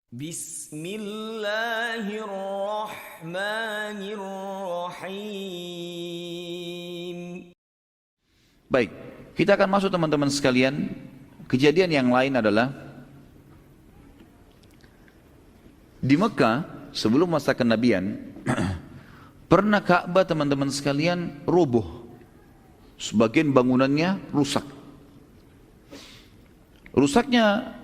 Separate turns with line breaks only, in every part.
Bismillahirrahmanirrahim.
Baik, kita akan masuk teman-teman sekalian. Kejadian yang lain adalah di Mekah sebelum masa kenabian pernah Ka'bah teman-teman sekalian roboh. Sebagian bangunannya rusak. Rusaknya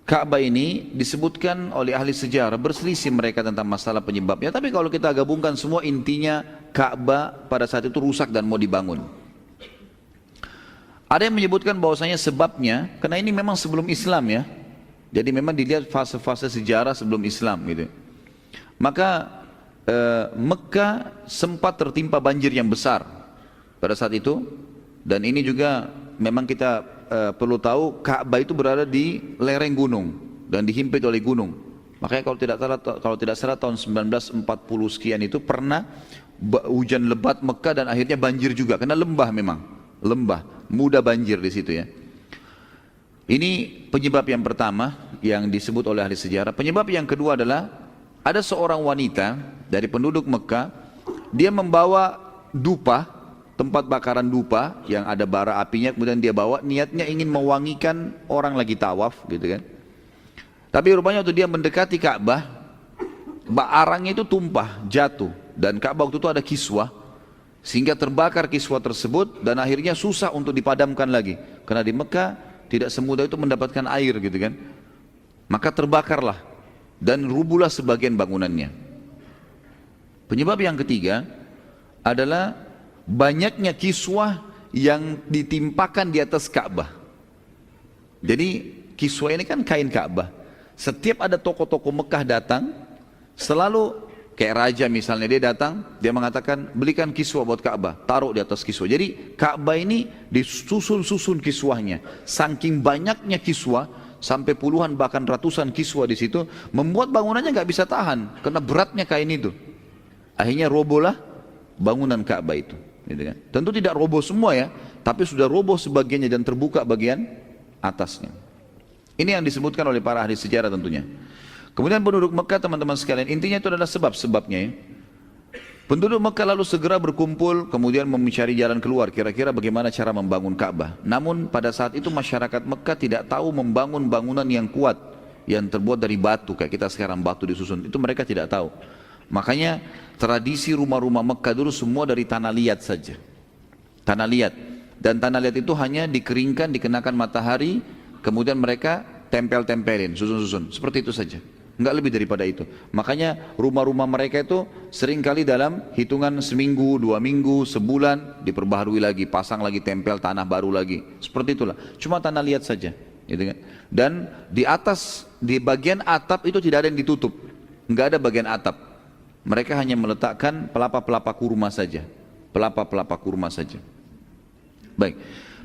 Ka'bah ini disebutkan oleh ahli sejarah, berselisih mereka tentang masalah penyebabnya. Tapi kalau kita gabungkan semua, intinya Ka'bah pada saat itu rusak dan mau dibangun. Ada yang menyebutkan bahwasanya sebabnya, karena ini memang sebelum Islam ya. Jadi memang dilihat fase-fase sejarah sebelum Islam gitu. Maka Mekah sempat tertimpa banjir yang besar pada saat itu. Dan ini juga memang kita perlu tahu, Ka'bah itu berada di lereng gunung dan dihimpit oleh gunung. Makanya kalau tidak salah tahun 1940 sekian itu pernah hujan lebat Mekah dan akhirnya banjir juga karena lembah, memang lembah, mudah banjir di situ ya. Ini penyebab yang pertama yang disebut oleh ahli sejarah. Penyebab yang kedua adalah ada seorang wanita dari penduduk Mekah, dia membawa dupa, tempat bakaran dupa yang ada bara apinya, kemudian dia bawa, niatnya ingin mewangikan orang lagi tawaf gitu kan. Tapi rupanya waktu dia mendekati Ka'bah, arangnya itu tumpah, jatuh, dan Ka'bah waktu itu ada kiswah, sehingga terbakar kiswah tersebut dan akhirnya susah untuk dipadamkan lagi. Karena di Mekah tidak semudah itu mendapatkan air gitu kan. Maka terbakarlah dan rubuhlah sebagian bangunannya. Penyebab yang ketiga adalah banyaknya kiswah yang ditimpakan di atas Ka'bah. Jadi kiswah ini kan kain Ka'bah. Setiap ada tokoh-tokoh Mekah datang, selalu kayak raja misalnya, dia datang, dia mengatakan belikan kiswah buat Ka'bah, taruh di atas kiswah. Jadi Ka'bah ini disusun-susun kiswahnya. Saking banyaknya kiswah, sampai puluhan bahkan ratusan kiswah di situ, membuat bangunannya nggak bisa tahan karena beratnya kain itu. Akhirnya robohlah bangunan Ka'bah itu. Gitu kan. Tentu tidak roboh semua ya, tapi sudah roboh sebagiannya dan terbuka bagian atasnya. Ini yang disebutkan oleh para ahli sejarah tentunya. Kemudian penduduk Mekah teman-teman sekalian, intinya itu adalah sebab-sebabnya ya. Penduduk Mekah lalu segera berkumpul, kemudian mencari jalan keluar, kira-kira bagaimana cara membangun Ka'bah. Namun pada saat itu masyarakat Mekah tidak tahu membangun bangunan yang kuat, yang terbuat dari batu, kayak kita sekarang batu disusun, itu mereka tidak tahu. Makanya tradisi rumah-rumah Mekah dulu semua dari tanah liat saja. Tanah liat. Dan tanah liat itu hanya dikeringkan, dikenakan matahari, kemudian mereka tempel-tempelin, susun-susun. Seperti itu saja. Enggak lebih daripada itu. Makanya rumah-rumah mereka itu seringkali dalam hitungan seminggu, 2 minggu, sebulan, diperbaharui lagi, pasang lagi tempel, tanah baru lagi. Seperti itulah. Cuma tanah liat saja. Gitu kan? Dan di atas, di bagian atap itu tidak ada yang ditutup. Enggak ada bagian atap. Mereka hanya meletakkan pelapa-pelapa kurma saja. Pelapa-pelapa kurma saja. Baik.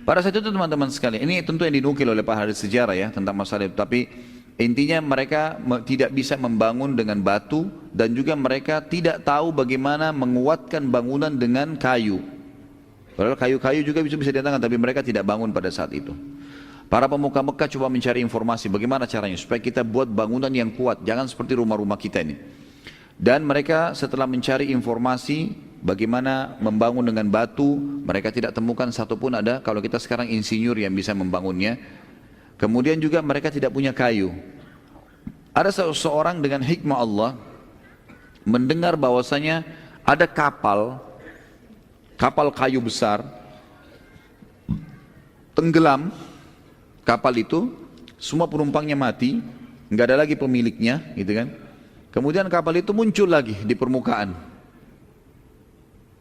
Pada saat itu teman-teman sekalian, ini tentu yang dinukil oleh para ahli sejarah ya tentang masalah itu. Tapi intinya mereka tidak bisa membangun dengan batu dan juga mereka tidak tahu bagaimana menguatkan bangunan dengan kayu. Padahal kayu-kayu juga bisa didatangkan, tapi mereka tidak bangun pada saat itu. Para pemuka Mekah coba mencari informasi bagaimana caranya supaya kita buat bangunan yang kuat. Jangan seperti rumah-rumah kita ini. Dan mereka setelah mencari informasi bagaimana membangun dengan batu, mereka tidak temukan satupun ada kalau kita sekarang insinyur yang bisa membangunnya. Kemudian juga mereka tidak punya kayu. Ada seseorang dengan hikmah Allah mendengar bahwasanya ada kapal kayu besar tenggelam. Kapal itu semua penumpangnya mati, nggak ada lagi pemiliknya, gitu kan? Kemudian kapal itu muncul lagi di permukaan.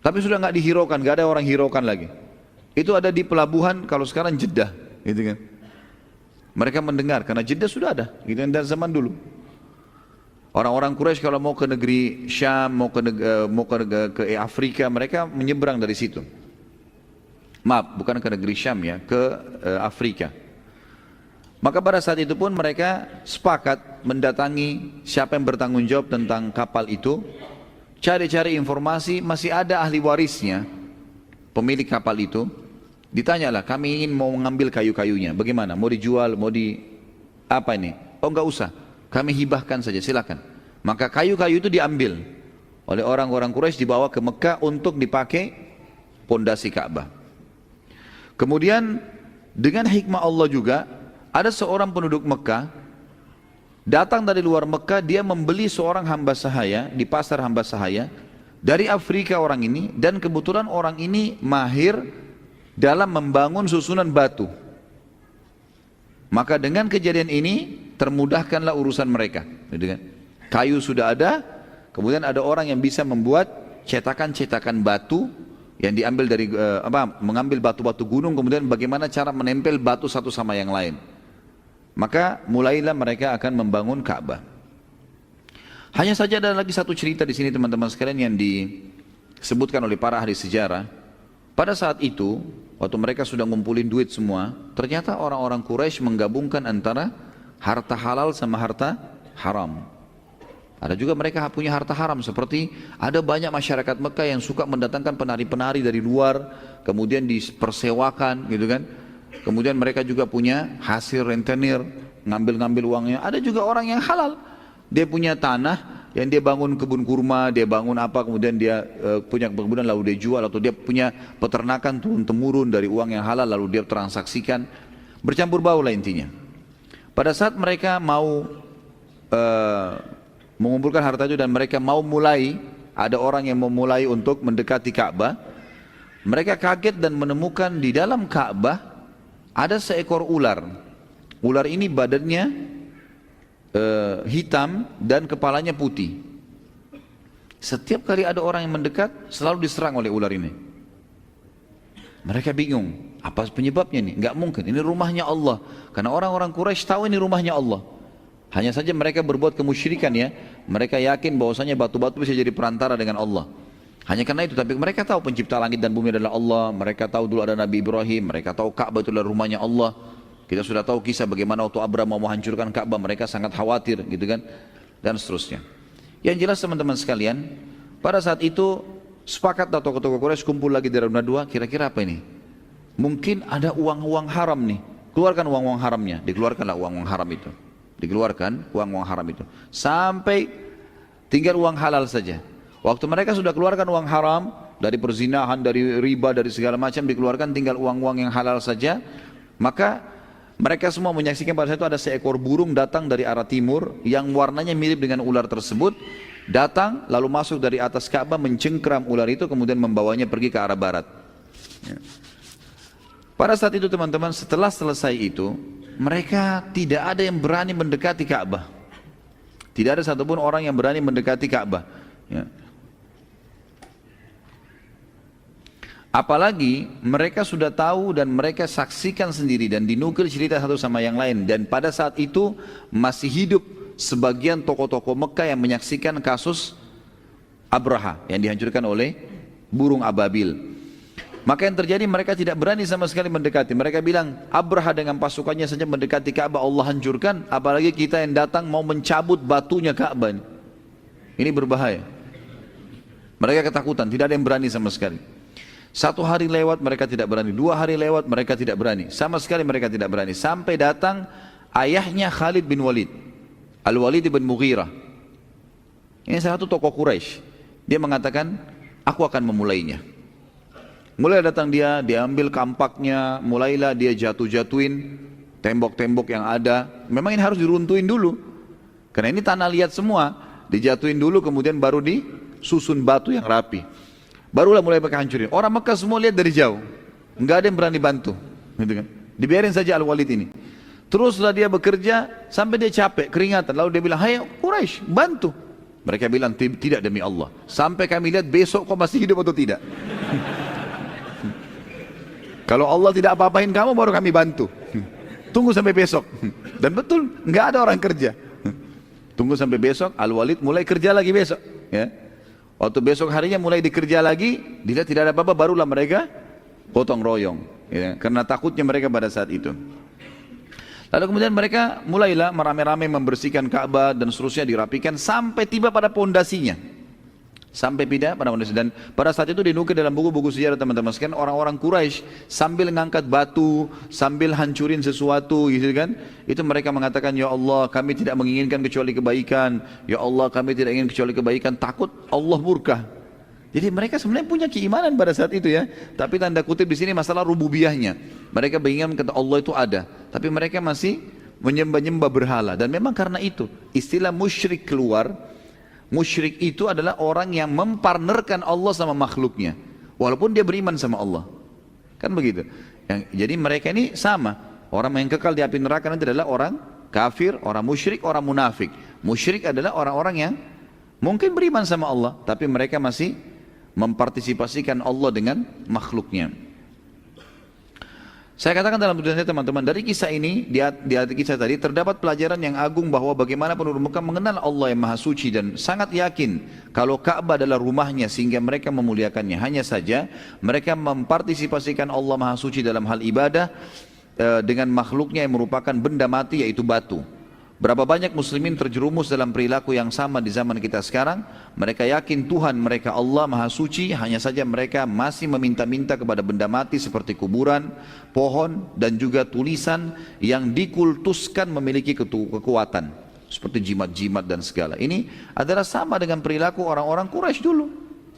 Tapi sudah nggak dihiraukan, nggak ada orang hiraukan lagi. Itu ada di pelabuhan kalau sekarang Jeddah, gitu kan. Mereka mendengar karena Jeddah sudah ada, gitu kan, dari zaman dulu. Orang-orang Quraisy kalau mau ke negeri Syam, mau ke Afrika, mereka menyeberang dari situ. Maaf, bukan ke negeri Syam ya, ke Afrika. Maka pada saat itu pun mereka sepakat mendatangi siapa yang bertanggung jawab tentang kapal itu. Cari-cari informasi, masih ada ahli warisnya, pemilik kapal itu. Ditanyalah, kami ingin mau mengambil kayu-kayunya, bagaimana? Mau dijual, mau di apa ini? Oh enggak usah, kami hibahkan saja, silakan. Maka kayu-kayu itu diambil oleh orang-orang Quraisy, dibawa ke Mekah untuk dipakai pondasi Ka'bah. Kemudian dengan hikmah Allah juga, ada seorang penduduk Mekah datang dari luar Mekah, dia membeli seorang hamba sahaya di pasar hamba sahaya dari Afrika orang ini, dan kebetulan orang ini mahir dalam membangun susunan batu. Maka dengan kejadian ini termudahkanlah urusan mereka. Kayu sudah ada, kemudian ada orang yang bisa membuat cetakan-cetakan batu yang diambil dari mengambil batu-batu gunung, kemudian bagaimana cara menempel batu satu sama yang lain. Maka mulailah mereka akan membangun Ka'bah. Hanya saja ada lagi satu cerita di sini teman-teman sekalian yang disebutkan oleh para ahli sejarah. Pada saat itu, waktu mereka sudah ngumpulin duit semua, ternyata orang-orang Quraisy menggabungkan antara harta halal sama harta haram. Ada juga mereka punya harta haram, seperti ada banyak masyarakat Mekah yang suka mendatangkan penari-penari dari luar, kemudian dipersewakan gitu kan. Kemudian mereka juga punya hasil rentenir, ngambil-ngambil uangnya. Ada juga orang yang halal, dia punya tanah yang dia bangun kebun kurma, dia bangun apa, kemudian dia punya kemudian lalu dia jual, atau dia punya peternakan turun-temurun dari uang yang halal lalu dia transaksikan. Bercampur bau lah intinya. Pada saat mereka mau mengumpulkan harta itu dan mereka mau mulai, ada orang yang memulai untuk mendekati Ka'bah, mereka kaget dan menemukan di dalam Ka'bah ada seekor ular. Ular ini badannya hitam dan kepalanya putih. Setiap kali ada orang yang mendekat, selalu diserang oleh ular ini. Mereka bingung, apa penyebabnya nih? Enggak mungkin, ini rumahnya Allah. Karena orang-orang Quraisy tahu ini rumahnya Allah. Hanya saja mereka berbuat kemusyrikan ya. Mereka yakin bahwasanya batu-batu bisa jadi perantara dengan Allah. Hanya karena itu, tapi mereka tahu pencipta langit dan bumi adalah Allah. Mereka tahu dulu ada Nabi Ibrahim. Mereka tahu Ka'bah itu adalah rumahnya Allah. Kita sudah tahu kisah bagaimana waktu Abraham mau menghancurkan Ka'bah, mereka sangat khawatir gitu kan, dan seterusnya. Yang jelas teman-teman sekalian, pada saat itu sepakatlah tokoh-tokoh Quraisy kumpul lagi di Rauna 2, kira-kira apa ini? Mungkin ada uang-uang haram nih. Keluarkan uang-uang haramnya. Dikeluarkanlah uang-uang haram itu. Dikeluarkan uang-uang haram itu. Sampai tinggal uang halal saja. Waktu mereka sudah keluarkan uang haram, dari perzinahan, dari riba, dari segala macam dikeluarkan, tinggal uang-uang yang halal saja. Maka mereka semua menyaksikan pada saat itu ada seekor burung datang dari arah timur yang warnanya mirip dengan ular tersebut. Datang lalu masuk dari atas Ka'bah, mencengkram ular itu, kemudian membawanya pergi ke arah barat. Ya. Pada saat itu teman-teman, setelah selesai itu, mereka tidak ada yang berani mendekati Ka'bah. Tidak ada satupun orang yang berani mendekati Ka'bah. Ya. Apalagi mereka sudah tahu dan mereka saksikan sendiri dan dinukil cerita satu sama yang lain. Dan pada saat itu masih hidup sebagian tokoh-tokoh Mekah yang menyaksikan kasus Abraha yang dihancurkan oleh burung ababil. Maka yang terjadi, mereka tidak berani sama sekali mendekati. Mereka bilang, Abraha dengan pasukannya saja mendekati Ka'bah Allah hancurkan, apalagi kita yang datang mau mencabut batunya Ka'bah. Ini berbahaya. Mereka ketakutan, tidak ada yang berani sama sekali. Satu hari lewat mereka tidak berani, 2 hari lewat mereka tidak berani, sama sekali mereka tidak berani. Sampai datang ayahnya Khalid bin Walid, Al-Walid bin Mughirah. Ini salah satu tokoh Quraisy. Dia mengatakan, aku akan memulainya. Mulai datang dia ambil kampaknya, mulailah dia jatuh-jatuhin tembok-tembok yang ada. Memang ini harus diruntuhin dulu, karena ini tanah liat semua. Dijatuhin dulu, kemudian baru disusun batu yang rapi. Barulah mulai mereka hancurin. Orang Mekah semua lihat dari jauh, enggak ada yang berani bantu, gitu kan. Dibiarin saja Al-Walid ini. Teruslah dia bekerja sampai dia capek, keringatan. Lalu dia bilang, hai Quraisy, bantu. Mereka bilang, tidak demi Allah. Sampai kami lihat besok kau masih hidup atau tidak. Kalau Allah tidak apa-apain kamu, baru kami bantu. Tunggu sampai besok. Dan betul, enggak ada orang kerja. Tunggu sampai besok, Al-Walid mulai kerja lagi besok. Ya. Waktu besok harinya mulai dikerja lagi, dilihat tidak ada apa-apa, barulah mereka gotong royong. Ya. Karena takutnya mereka pada saat itu. Lalu kemudian mereka mulailah merame-rame membersihkan Ka'bah dan seterusnya, dirapikan sampai tiba pada pondasinya. Sampai pindah pada manusia. Dan pada saat itu dinukil dalam buku-buku sejarah teman-teman sekalian, orang-orang Quraisy sambil ngangkat batu, sambil hancurin sesuatu gitu kan, itu mereka mengatakan, ya Allah kami tidak menginginkan kecuali kebaikan, ya Allah kami tidak ingin kecuali kebaikan, takut Allah murka. Jadi mereka sebenarnya punya keimanan pada saat itu ya, tapi tanda kutip di sini masalah rububiyahnya. Mereka menginginkan kata Allah itu ada, tapi mereka masih menyembah-nyembah berhala. Dan memang karena itu istilah musyrik keluar. Musyrik itu adalah orang yang mempartnerkan Allah sama makhluknya, walaupun dia beriman sama Allah. Kan begitu. Jadi mereka ini sama. Orang yang kekal di api neraka nanti adalah orang kafir, orang musyrik, orang munafik. Musyrik adalah orang-orang yang mungkin beriman sama Allah, tapi mereka masih mempartisipasikan Allah dengan makhluknya. Saya katakan dalam tulisan saya teman-teman, dari kisah ini, di hati kisah tadi, terdapat pelajaran yang agung bahwa bagaimana penduduk Mekah mengenal Allah yang Maha Suci dan sangat yakin kalau Ka'bah adalah rumahnya sehingga mereka memuliakannya. Hanya saja mereka mempartisipasikan Allah Maha Suci dalam hal ibadah dengan makhluknya yang merupakan benda mati yaitu batu. Berapa banyak muslimin terjerumus dalam perilaku yang sama di zaman kita sekarang. Mereka yakin Tuhan mereka Allah Maha Suci, hanya saja mereka masih meminta-minta kepada benda mati seperti kuburan, pohon, dan juga tulisan yang dikultuskan memiliki kekuatan seperti jimat-jimat dan segala. Ini adalah sama dengan perilaku orang-orang Quraisy dulu.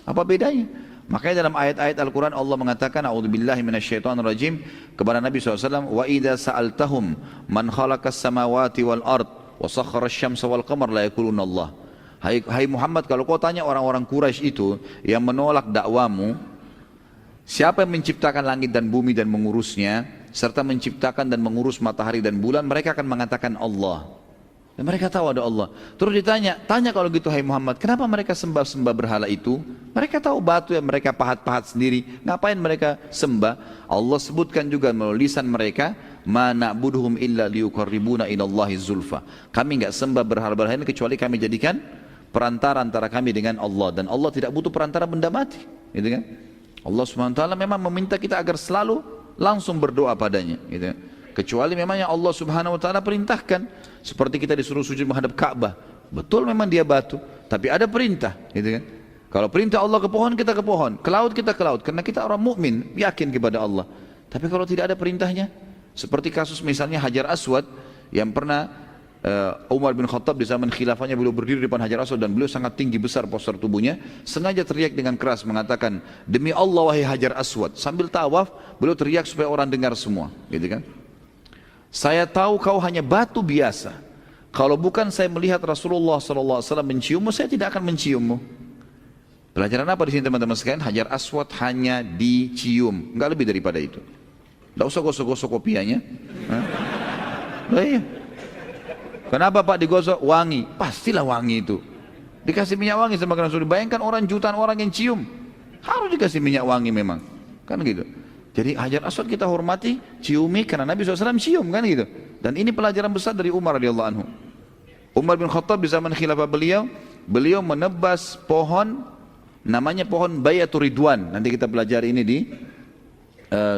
Apa bedanya? Makanya dalam ayat-ayat Al-Quran Allah mengatakan, a'udzubillahi minasyaitonirrajim, kepada Nabi SAW, wa idza sa'altahum man khalaqas samawati wal ard wa sakhkhara asy-syamsa wal qamar la yaquluna Allah. Hai Muhammad, kalau kau tanya orang-orang Quraisy itu yang menolak dakwamu, siapa yang menciptakan langit dan bumi dan mengurusnya, serta menciptakan dan mengurus matahari dan bulan, mereka akan mengatakan Allah. Dan mereka tahu ada Allah. Terus ditanya, tanya kalau gitu hai Muhammad, kenapa mereka sembah-sembah berhala itu? Mereka tahu batu yang mereka pahat-pahat sendiri, ngapain mereka sembah? Allah sebutkan juga melalui lisan mereka, ma na'buduhum illa liyuqarribuna ilallahi zulfa. Kami enggak sembah berhala-berhala ini kecuali kami jadikan perantara antara kami dengan Allah, dan Allah tidak butuh perantara benda mati, gitu kan? Allah Subhanahu wa taala memang meminta kita agar selalu langsung berdoa padanya, gitu kan? Kecuali memang yang Allah Subhanahu wa taala perintahkan, seperti kita disuruh sujud menghadap Ka'bah. Betul memang dia batu, tapi ada perintah, gitu kan? Kalau perintah Allah ke pohon, kita ke pohon, ke laut kita ke laut, karena kita orang mukmin, yakin kepada Allah. Tapi kalau tidak ada perintahnya, seperti kasus misalnya Hajar Aswad yang pernah Umar bin Khattab di zaman khilafahnya, beliau berdiri di depan Hajar Aswad dan beliau sangat tinggi besar postur tubuhnya, sengaja teriak dengan keras mengatakan, demi Allah wahai Hajar Aswad. Sambil tawaf beliau teriak supaya orang dengar semua, gitu kan? Saya tahu kau hanya batu biasa. Kalau bukan saya melihat Rasulullah SAW menciummu, saya tidak akan menciummu. Pelajaran apa di sini teman-teman sekalian? Hajar Aswad hanya dicium, enggak lebih daripada itu. Tidak usah gosok-gosok kopiahnya. Iya. Kenapa Pak digosok? Wangi. Pastilah wangi itu. Dikasih minyak wangi sama Rasul. Bayangkan orang jutaan orang yang cium, harus dikasih minyak wangi memang. Kan gitu. Jadi Hajar Aswad kita hormati, ciumi karena Nabi SAW cium, kan gitu. Dan ini pelajaran besar dari Umar radhiyallahu anhu. Umar bin Khattab di zaman khilafah beliau menebas pohon, namanya pohon Bayatur Ridwan. Nanti kita pelajari ini di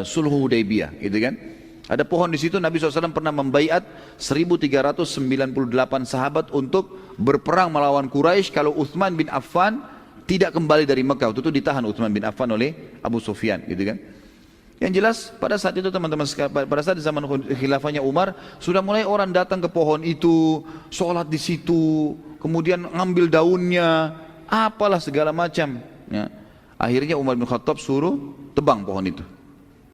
Sulhu Hudaybiyah, gitu kan. Ada pohon di situ, Nabi SAW pernah membaiat 1398 sahabat untuk berperang melawan Quraisy kalau Uthman bin Affan tidak kembali dari Mekah. Waktu itu ditahan Uthman bin Affan oleh Abu Sufyan, gitu kan. Yang jelas pada saat itu teman-teman, pada saat di zaman khilafahnya Umar, sudah mulai orang datang ke pohon itu, sholat di situ, kemudian ngambil daunnya, apalah segala macam. Ya. Akhirnya Umar bin Khattab suruh tebang pohon itu.